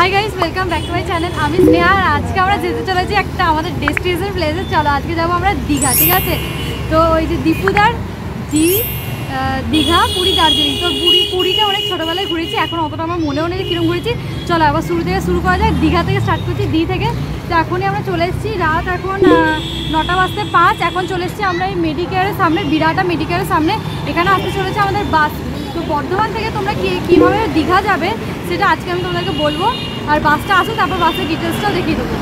High guys welcome back to my channel আমি স্নেহা আর আজকে আমরা যেতে চলেছি একটা আমাদের ডেস্টিনেশন প্লেসে। চলো আজকে যাবো আমরা দীঘা, ঠিক আছে? তো ওই যে দীপুদার দীঘা পুরী দার্জিলিং। তো পুরীটা অনেক ছোটোবেলায় ঘুরেছি, এখন অতটা আমার মনেও নেই কীরকম ঘুরেছি। চলো আবার শুরু থেকে শুরু করা যায়, দীঘা থেকে স্টার্ট করছি, থেকে। তো এখনই আমরা চলে এসেছি, রাত এখন 9টা বাজতে 5। এখন চলে এসেছি আমরা এই মেডিকেয়ারের সামনে, বিরাটা মেডিকেয়ারের সামনে। এখানে আসতে চলেছে আমাদের বাস। তো বর্ধমান থেকে তোমরা কীভাবে দীঘা যাবে সেটা আজকে আমি তোমাদেরকে বলবো। আর বাসটা আসুক, তারপর বাসের ডিটেলসটাও দেখিয়ে দেবো।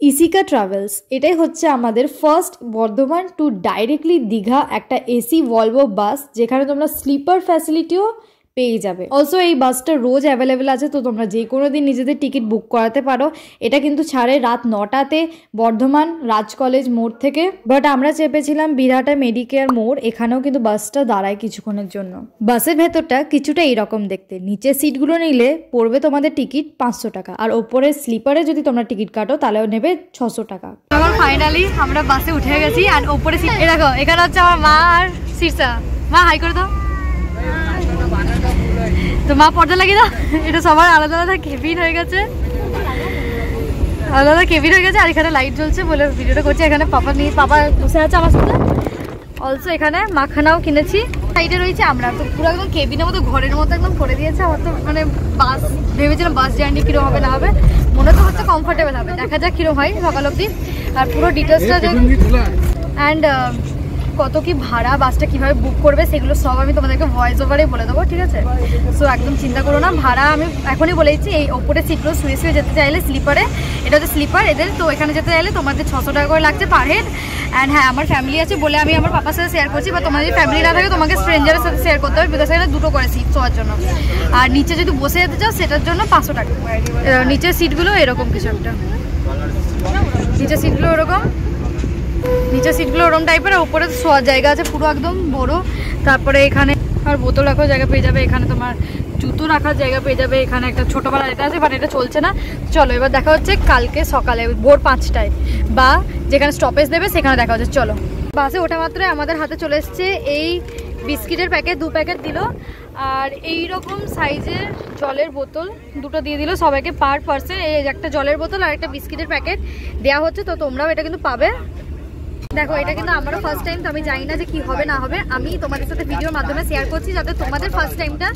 ইসিকা ট্রাভেলস, এটাই হচ্ছে আমাদের first Bardhaman to directly Digha একটা এসি ভলভো বাস, যেখানে তোমরা স্লিপার ফ্যাসিলিটিও পেয়ে যাবে। অলসো এই বাসটা রোজ অ্যাভেলেবেল আছে, তো তোমরা যে কোনো দিন নিজেদের টিকিট বুক করাতে পারো। এটা কিন্তু ছাড়ে রাত 9টাতে বর্ধমান রাজ কলেজ মোড় থেকে। বাট আমরা চেপেছিলাম বিরাটা মেডিকেয়ার মোড়, এখানেও কিন্তু বাসটা দাঁড়ায় কিছুক্ষণের জন্য। বাসের ভেতরটা কিছুটা এইরকম দেখতে। নিচের সিটগুলো নিলে পড়বে তোমাদের টিকিট 500 টাকা, আর ওপরের স্লিপারে যদি তোমরা টিকিট কাটো তাহলেও নেবে 600 টাকা। আমার ফাইনালি আমরা বাসে উঠে গেছি, আর ওপরে দেখো এখানে হচ্ছে আমার মা আর শীর্ষা। মা হাই করে দাও। তো মা পর্দা লাগিয়ে দাও। এটা সবার আলাদা আলাদা কেবিন হয়ে গেছে, আলাদা কেবিন হয়ে গেছে। আর এখানে লাইট জ্বলছে বলে ভিডিওটা করছি। এখানে পাপা বসে আছে আমার সাথে। অলসো এখানে মাখানাও কিনেছি। সাইডে রয়েছে আমরা, তো পুরো একদম কেবিনের মতো ঘরের মতো একদম করে দিয়েছে। আমার তো মানে বাস ভেবেছিলাম বাস জার্নি কীরকম হবে না হবে, মনে তো হচ্ছে কমফোর্টেবল হবে, দেখা যাক কীরকম হয় সকাল অবধি। আর পুরো ডিটেলসটা অ্যান্ড কত কি ভাড়া, বাসটা কীভাবে বুক করবে সেগুলো সব আমি তোমাদেরকে ভয়েস ওভারেই বলে দেবো, ঠিক আছে? সো একদম চিন্তা করো না। ভাড়া আমি এখনই বলে দিচ্ছি, এই ওপরে সিটগুলো শুয়ে শুয়ে যেতে চাইলে স্লিপারে, এটা হচ্ছে স্লিপার এদের, তো এখানে যেতে চাইলে তোমাদের 600 টাকা করে লাগছে পার হেড। অ্যান্ড হ্যাঁ, আমার ফ্যামিলি আছে বলে আমি আমার পাপার সাথে শেয়ার করছি, বা তোমাদের যদি ফ্যামিলি না থাকে তোমাকে স্ট্রেঞ্জারের সাথে শেয়ার করতে হবে, বিকজ এখানে দুটো করে সিট শোয়ার জন্য। আর নিচে যদি বসে যেতে চাও সেটার জন্য 500 টাকা। নিচের সিটগুলো এরকম কিছু একটা, নিচের সিটগুলো ওরকম টাইপের। উপরে শোয়ার জায়গা আছে পুরো একদম বড়। তারপরে এখানে আর বোতল রাখার জায়গা পেয়ে যাবে, এখানে তোমার জুতো রাখার জায়গা পেয়ে যাবে। এখানে একটা ছোটোবেলা এটা আছে, বাট এটা চলছে না। চলো এবার দেখা হচ্ছে কালকে সকালে ভোর 5টায়, বা যেখানে স্টপেজ দেবে সেখানে দেখা হচ্ছে। চলো বাসে ওঠা মাত্রই আমাদের হাতে চলে এসছে এই বিস্কিটের প্যাকেট, 2 প্যাকেট দিল। আর এই রকম সাইজের জলের বোতল দুটো দিয়ে দিল সবাইকে পার পার্সন। এই একটা জলের বোতল আর একটা বিস্কিটের প্যাকেট দেওয়া হচ্ছে, তো তোমরাও এটা কিন্তু পাবে। দেখো এটা কিন্তু আমারও ফার্স্ট টাইম, তো আমি জানি না যে কী হবে না হবে। আমি তোমাদের সাথে ভিডিওর মাধ্যমে শেয়ার করছি যাতে তোমাদের ফার্স্ট টাইমটা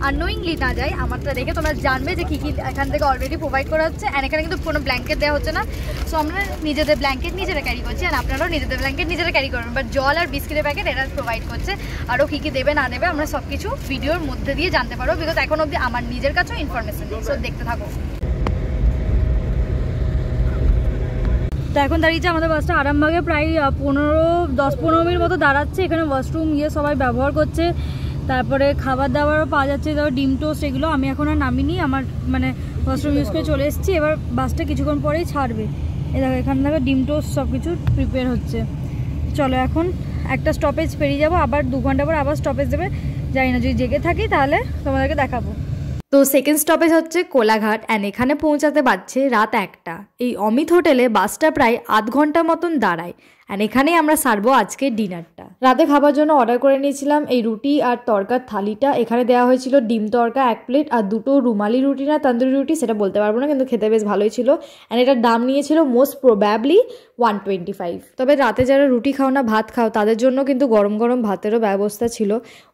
আননোয়িংলি না যায়। আমারটা দেখে তোমরা জানবে যে কী কী এখান থেকে অলরেডি প্রোভাইড করা হচ্ছে। অ্যান্ড এখানে কিন্তু কোনো ব্ল্যাঙ্কেট দেওয়া হচ্ছে না, সো আমরা নিজেদের ব্ল্যাঙ্কেট নিজেরা ক্যারি করছি, আর আপনারাও নিজেদের ব্ল্যাঙ্কেট নিজেরা ক্যারি করবেন। বাট জল আর বিস্কিটের প্যাকেট এটা প্রোভাইড করছে। আরও কী কী দেবে না দেবে আমরা সব কিছু ভিডিওর মধ্যে দিয়ে জানতে পারবো, বিকজ এখন অবধি আমার নিজের কাছেও ইনফরমেশন নেই। সো দেখতে থাকো। তো এখন দাঁড়িয়েছে আমাদের বাসটা আরামবাগে, প্রায় 10-15 মিনিট মতো দাঁড়াচ্ছে। এখানে ওয়াশরুম সবাই ব্যবহার করছে, তারপরে খাবার দাবারও পাওয়া যাচ্ছে, ধরো ডিম টোস্ট এগুলো। আমি এখন আর নামিনি, আমার মানে ওয়াশরুম ইউজ করে চলে এসেছি। এবার বাসটা কিছুক্ষণ পরেই ছাড়বে। এই দেখো এখান থেকে ডিম টোস্ট সব কিছু প্রিপেয়ার হচ্ছে। চলো এখন একটা স্টপেজ পেরিয়ে যাবো, আবার 2 ঘন্টা পর আবার স্টপেজ দেবে। জানি না, যদি জেগে থাকি তাহলে তোমাদেরকে দেখাবো। তো সেকেন্ড স্টপেজ হচ্ছে কোলাঘাট, অ্যান্ড এখানে পৌঁছাতে পারছে রাত 1টা। এই অমিত হোটেলে বাসটা প্রায় আধ ঘন্টা মতন দাঁড়ায়, অ্যান্ড এখানেই আমরা সারবো আজকে ডিনারটা। রাতে খাবার জন্য অর্ডার করে নিয়েছিলাম এই রুটি আর তরকার থালিটা। এখানে দেওয়া হয়েছিল ডিম তরকা 1 প্লেট, আর 2টো রুমালি রুটি না তন্দুরি রুটি সেটা বলতে পারবো না, কিন্তু খেতে বেশ ভালোই ছিল। অ্যান্ড এটার দাম নিয়েছিল মোস্ট প্রবাবলি 125। তবে রাতে যারা রুটি খাও না ভাত খাও তাদের জন্য কিন্তু গরম গরম ভাতেরও ব্যবস্থা ছিল।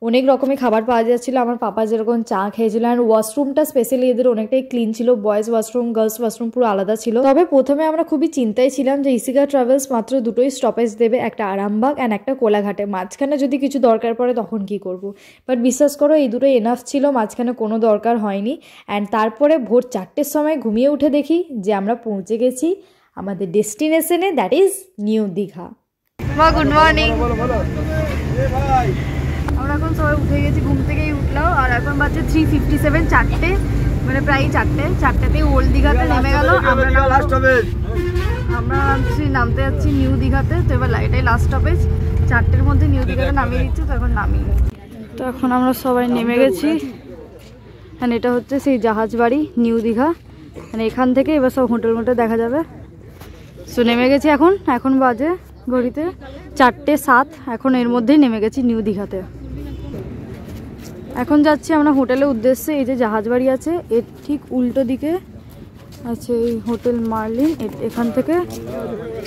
অনেক রকমের খাবার পাওয়া যাচ্ছিলো। আমার পাপা যেরকম চা খেয়েছিল, অ্যান্ড ওয়াশরুমটা স্পেশালি এদের অনেকটাই ক্লিন ছিল। বয়েজ ওয়াশরুম গার্লস ওয়াশরুম পুরো আলাদা ছিল। তবে প্রথমে আমরা খুবই চিন্তায় ছিলাম যে ইসিকা ট্রাভেলস মাত্র 2টোই স্টপেজ দেবে, একটা আরামবাগ অ্যান্ড একটা কোলাঘাটে। মাঝখানে যদি কিছু দরকার পড়ে তখন কি করব। বাট বিশ্বাস করো এই দুটোই এনাফ ছিল, মাঝখানে কোনো দরকার হয়নি। অ্যান্ড তারপরে ভোর 4টের সময় ঘুমিয়ে উঠে দেখি যে আমরা পৌঁছে গেছি আমাদের ডেস্টিনেশনে, that is new Digha. Good morning. আমরা এখন সবাই উঠে গেছি, ঘুম থেকেই উঠলাম। আর এখন বাজছে 3:57, 4টে, মানে প্রায় 4টেতেই ওল্ড দীঘাতে নেমে গেল। আমরা নামতে যাচ্ছি নিউ দীঘাতে। তো এবার এটাই লাস্ট স্টপেজ, 4টের মধ্যে নিউ দীঘাতে নামিয়ে দিচ্ছে। তো এখন নামিয়ে, তো এখন আমরা সবাই নেমে গেছি। হ্যাঁ এটা হচ্ছে সেই জাহাজ বাড়ি নিউ দীঘা, মানে এখান থেকে এবার সব হোটেল দেখা যাবে। সো নেমে গেছি এখন বাজে ঘড়িতে 4:07। এখন এর মধ্যেই নেমে গেছি নিউ দীঘাতে। এখন যাচ্ছি আমরা হোটেলের উদ্দেশ্যে। এই যে জাহাজ বাড়ি আছে এর ঠিক উল্টো দিকে আচ্ছা এই হোটেল মার্লিন, এখান থেকে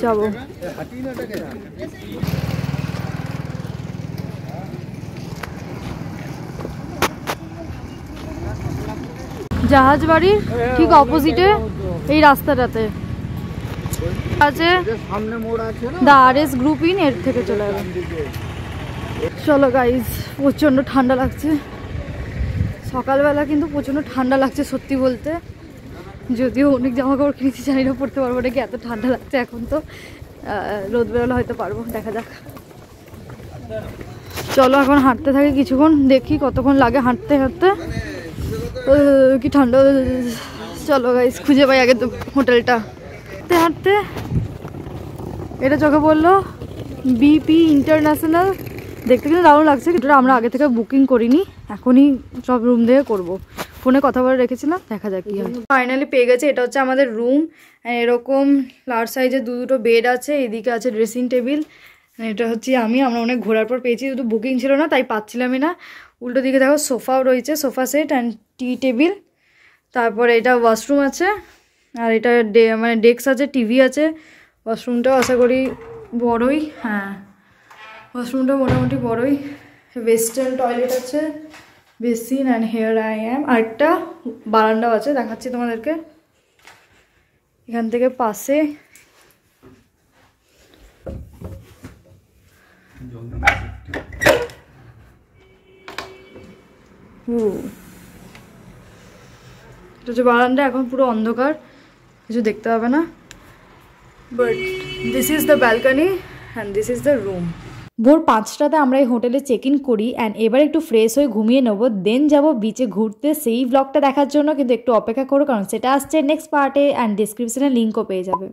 যাব। জাহাজ বাড়ির ঠিক অপোজিটে এই রাস্তাটাতে আছে দ্য RS গ্রুপ ইন, এর থেকে চলে যাবে। চলো গাইজ, প্রচণ্ড ঠান্ডা লাগছে সকালবেলা, কিন্তু প্রচণ্ড ঠান্ডা লাগছে সত্যি বলতে। যদিও অনেক জামা কাপড় কিনেছি, জানি না পড়তে পারবো নাকি, এত ঠান্ডা লাগছে। এখন তো রোদ বেরোলে হয়তো পারবো, দেখা যাক। চলো এখন হাঁটতে থাকি কিছুক্ষণ, দেখি কতক্ষণ লাগে হাঁটতে হাঁটতে। কি ঠান্ডা। চলো গাইজ, খুঁজে পাই আগে তো হোটেলটা। হাঁটতে হাঁটতে এটা চোখে পড়লো, BP ইন্টারন্যাশনাল। দেখতে কিন্তু দারুণ লাগছে, কিন্তু আমরা আগে থেকে বুকিং করিনি, এখনই সব রুম থেকে করবো। ফোনে কথা বলে রেখেছিলাম, দেখা যাক কি হয়। ফাইনালি পেয়ে গেছে, এটা হচ্ছে আমাদের রুম। এরকম লার্জ সাইজের দুটো বেড আছে, এদিকে আছে ড্রেসিং টেবিল। এটা হচ্ছে আমরা অনেক ঘোরার পর পেয়েছি, শুধু বুকিং ছিল না তাই পাচ্ছিলামই না। উল্টো দিকে দেখো সোফাও রয়েছে, sofa set and T table. তারপরে এটা ওয়াশরুম আছে, আর এটা মানে ডেস্ক আছে, টিভি আছে। ওয়াশরুমটাও আশা করি বড়ই, হ্যাঁ ওয়াশরুমটা মোটামুটি বড়ই। ওয়েস্টার্ন টয়লেট আছে, basin and here I am. আরেকটা বারান্দাও আছে, দেখাচ্ছি তোমাদেরকে। এখান থেকে পাশে এটা হচ্ছে বারান্দা, এখন পুরো অন্ধকার, কিছু দেখতে পাবে না। But this is the balcony and this is the room. ভোর 5টাতে আমরা এই হোটেলে চেক ইন করি অ্যান্ড এবার একটু ফ্রেশ হয়ে ঘুমিয়ে নেবো, দেন যাবো বিচে ঘুরতে। সেই ব্লগটা দেখার জন্য কিন্তু একটু অপেক্ষা করো, কারণ সেটা আসছে নেক্সট পার্টে অ্যান্ড ডিসক্রিপশনে লিঙ্কও পেয়ে যাবে।